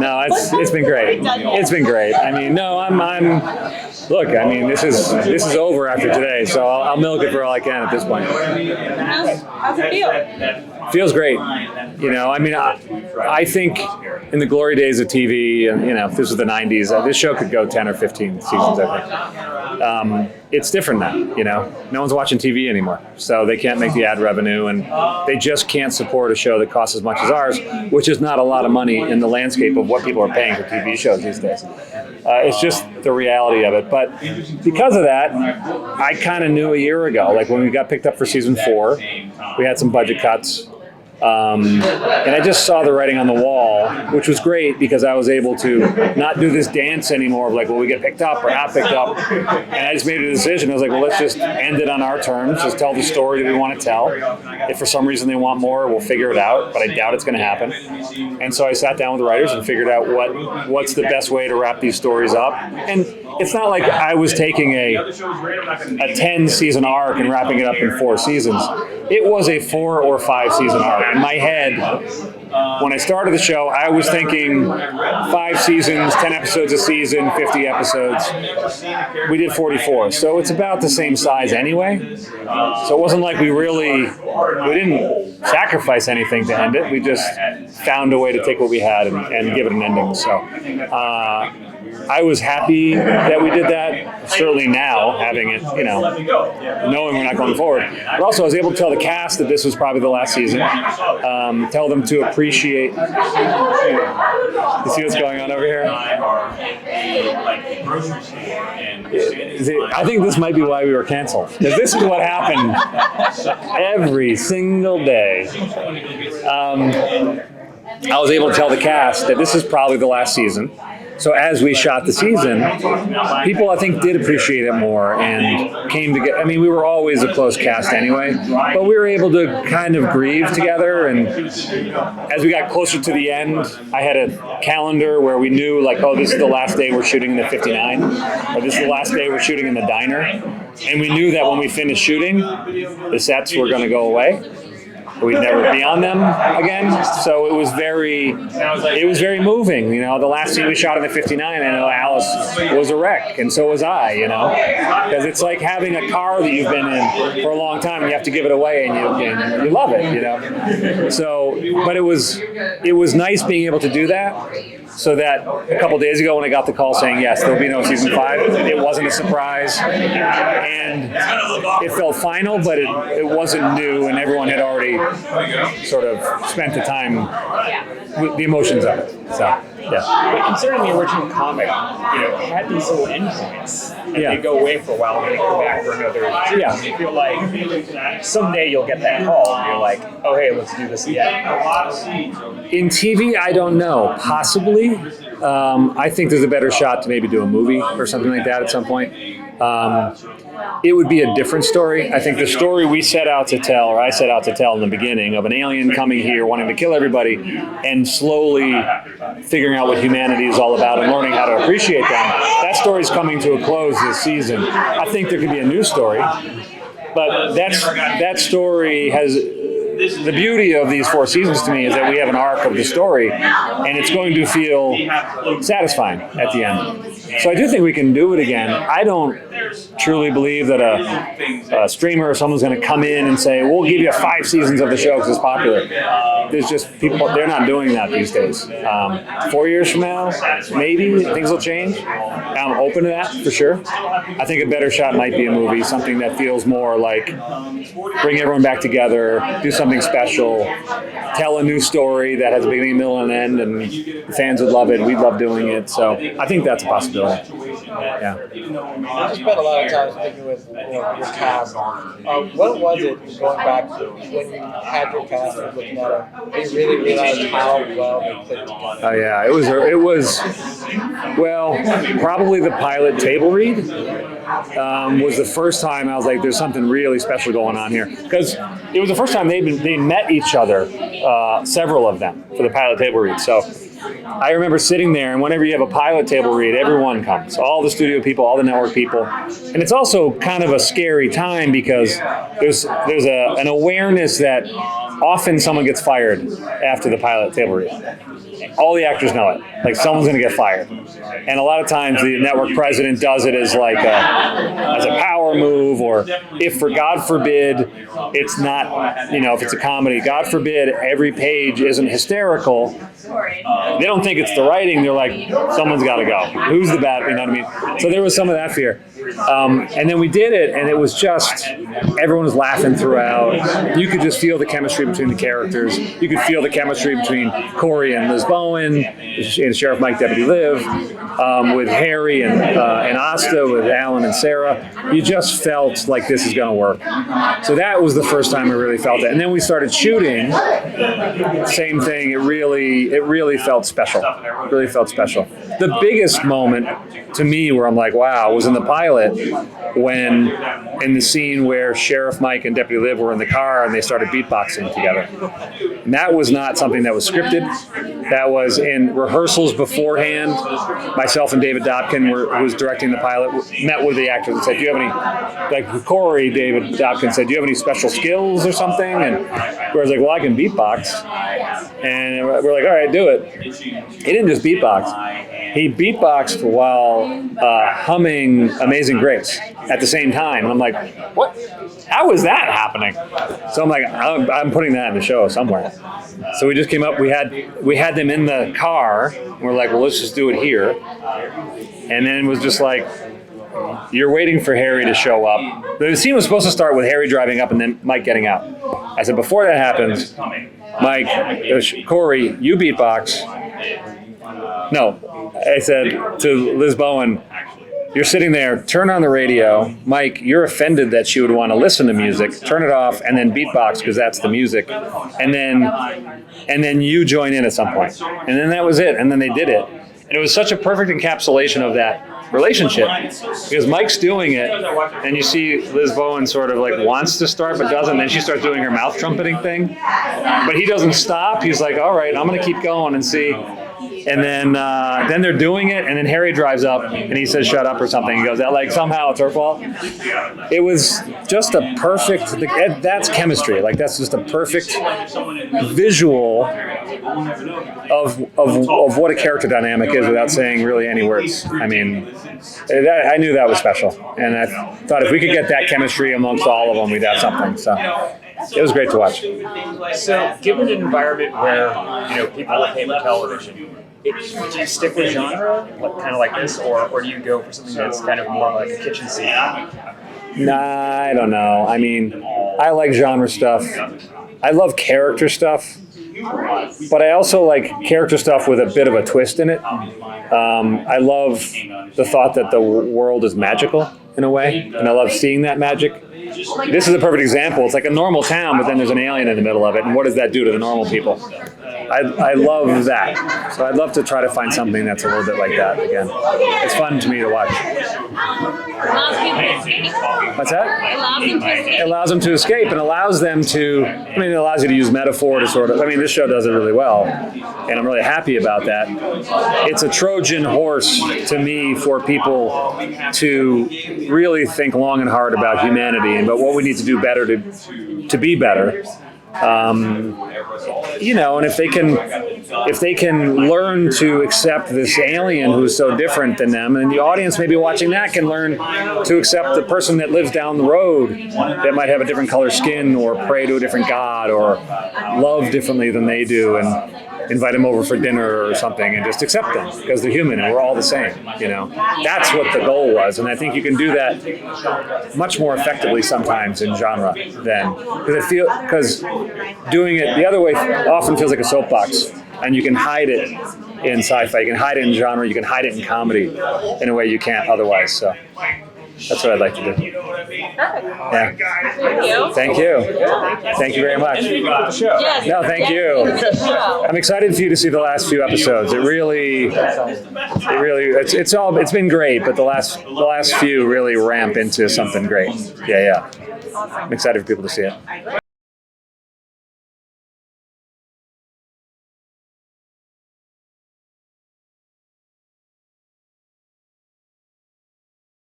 No, it's been great. It's been great. I mean, no, I'm look, I mean, this is over after today, so I'll milk it for all I can at this point. How's it feel? Feels great. You know, I mean, I think in the glory days of TV, you know, if this was the 90s, this show could go 10 or 15 seasons, I think. It's different now, you know. No one's watching TV anymore, so they can't make the ad revenue, and they just can't support a show that costs as much as ours, which is not a lot of money in the landscape of what people are paying for TV shows these days. It's just the reality of it. But because of that, I kind of knew a year ago, like when we got picked up for season 4, we had some budget cuts. And I just saw the writing on the wall, which was great because I was able to not do this dance anymore of like, well, we get picked up or not picked up. And I just made a decision. I was like, well, let's just end it on our terms. Just tell the story that we want to tell. If for some reason they want more, we'll figure it out, but I doubt it's going to happen. And so I sat down with the writers and figured out what's the best way to wrap these stories up. And it's not like I was taking a 10-season arc and wrapping it up in 4 seasons. It was a 4 or 5 season arc. In my head, when I started the show, I was thinking 5 seasons, 10 episodes a season, 50 episodes. We did 44, so it's about the same size anyway. So it wasn't like we didn't sacrifice anything to end it. We just found a way to take what we had and give it an ending. So I was happy that we did that. Certainly now, having it, you know, knowing we're not going forward. But also I was able to tell the cast that this was probably the last season. Tell them to appreciate. You see what's going on over here? I think this might be why we were canceled. Because this is what happened every single day. I was able to tell the cast that this is probably the last season. So as we shot the season, people I think did appreciate it more and came together. I mean, we were always a close cast anyway, but we were able to kind of grieve together. And as we got closer to the end, I had a calendar where we knew like, oh, this is the last day we're shooting in the 59, or this is the last day we're shooting in the diner. And we knew that when we finished shooting, the sets were going to go away. We'd never be on them again, so it was very moving. You know, the last scene we shot in the 59, I know Alice was a wreck, and so was I. You know, because it's like having a car that you've been in for a long time, and you have to give it away, and you love it. You know, so but it was nice being able to do that. So that a couple days ago when I got the call saying, yes, there'll be no season 5, it wasn't a surprise. And it felt final, but it wasn't new, and everyone had already sort of spent the time with the emotions of it. So, yeah. Considering the original comic, you know, had these little endpoints, and they go away for a while, and they come back for another season. Yeah. You feel like someday you'll get that call, and you're like, oh, hey, let's do this again. In TV, I don't know. Possibly. I think there's a better shot to maybe do a movie or something like that at some point. It would be a different story. I think the story we set out to tell, or I set out to tell in the beginning, of an alien coming here wanting to kill everybody and slowly figuring out what humanity is all about and learning how to appreciate them, that story's coming to a close this season. I think there could be a new story, but that story has... The beauty of these 4 seasons to me is that we have an arc of the story, and it's going to feel satisfying at the end. So I do think we can do it again. I don't truly believe that a streamer or someone's going to come in and say, we'll give you 5 seasons of the show because it's popular. There's just people, they're not doing that these days. 4 years from now, maybe things will change. I'm open to that for sure. I think a better shot might be a movie, something that feels more like bring everyone back together, do something special, tell a new story that has a beginning, middle, and end, and the fans would love it. We'd love doing it. So I think that's a possibility. Yeah. I spent a lot of time thinking with your cast. What was it going back to when you had your cast and looking at it? You really realized how well they clicked together. Oh yeah, it was well, probably the pilot table read was the first time I was like, there's something really special going on here, because it was the first time they met each other, several of them, for the pilot table read. So I remember sitting there, and whenever you have a pilot table read, everyone comes, all the studio people, all the network people, and it's also kind of a scary time because there's an awareness that often someone gets fired after the pilot table read. all the actors know it. Like someone's going to get fired. And a lot of times the network president does it as like as a power move, or if for God forbid it's not, if it's a comedy, God forbid every page isn't hysterical, they don't think it's the writing. They're like, someone's got to go. Who's the bad? You know what I mean? So there was some of that fear. And then we did it, and it was just, everyone was laughing throughout. You could just feel the chemistry between the characters. You could feel the chemistry between Corey and Liz Bowen, and Sheriff Mike, Deputy Liv, with Harry and Asta, with Alan and Sarah. You just felt like this is going to work. So that was the first time I really felt it. And then we started shooting. Same thing. It really felt special. It really felt special. The biggest moment to me where I'm like, wow, was in the pilot when in the scene where Sheriff Mike and Deputy Liv were in the car and they started beatboxing together. And that was not something that was scripted. That was in rehearsals beforehand. Myself and David Dobkin, who was directing the pilot, met with the actors and said, do you have any, like Corey, David Dobkin said, do you have any special skills or something? And I was like, well, I can beatbox. And we're like, all right, do it. He didn't just beatbox. He beatboxed while humming Amazing Grace at the same time. And I'm like, what? How is that happening? So I'm like, I'm putting that in the show somewhere. So we just came up, we had them in the car, and we're like, well, let's just do it here. And then it was just like, you're waiting for Harry to show up. The scene was supposed to start with Harry driving up and then Mike getting out. I said, before that happens, Corey, you beatbox. No, I said to Liz Bowen, you're sitting there, turn on the radio. Mike, you're offended that she would want to listen to music. Turn it off and then beatbox because that's the music. And then you join in at some point. And then that was it. And then they did it. And it was such a perfect encapsulation of that relationship because Mike's doing it and you see Liz Bowen sort of like wants to start but doesn't. Then she starts doing her mouth trumpeting thing. But he doesn't stop. He's like, all right, I'm going to keep going and see. And then they're doing it, and then Harry drives up, and he says, shut up or something. He goes, like, somehow it's her fault. It was just a perfect, that's chemistry. Like, that's just a perfect visual of what a character dynamic is without saying really any words. I mean, I knew that was special. And I thought if we could get that chemistry amongst all of them, we'd have something. So it was great to watch. So, given an environment where people with cable television, do you stick with genre, kind of like this, or do you go for something that's kind of more like a kitchen scene? Nah, I don't know. I mean, I like genre stuff. I love character stuff, but I also like character stuff with a bit of a twist in it. I love the thought that the world is magical in a way, and I love seeing that magic. This is a perfect example. It's like a normal town, but then there's an alien in the middle of it, and what does that do to the normal people? I love that. So I'd love to try to find something that's a little bit like that again. It's fun to me to watch. What's that? It allows them to escape and allows them to, it allows you to use metaphor to sort of, this show does it really well, and I'm really happy about that. It's a Trojan horse to me for people to really think long and hard about humanity and about what we need to do better to be better. And if they can learn to accept this alien who's so different than them, and the audience maybe watching that can learn to accept the person that lives down the road that might have a different color skin or pray to a different god or love differently than they do, and invite them over for dinner or something and just accept them because they're human and we're all the same. That's what the goal was, and I think you can do that much more effectively sometimes in genre than because doing it the other way often feels like a soapbox, and you can hide it in sci-fi, you can hide it in genre, you can hide it in comedy in a way you can't otherwise. So that's what I'd like to do. Perfect. Yeah. Thank you. Thank you very much. Yes. No, thank you. I'm excited for you to see the last few episodes. It's been great, but the last few really ramp into something great. Yeah. I'm excited for people to see it.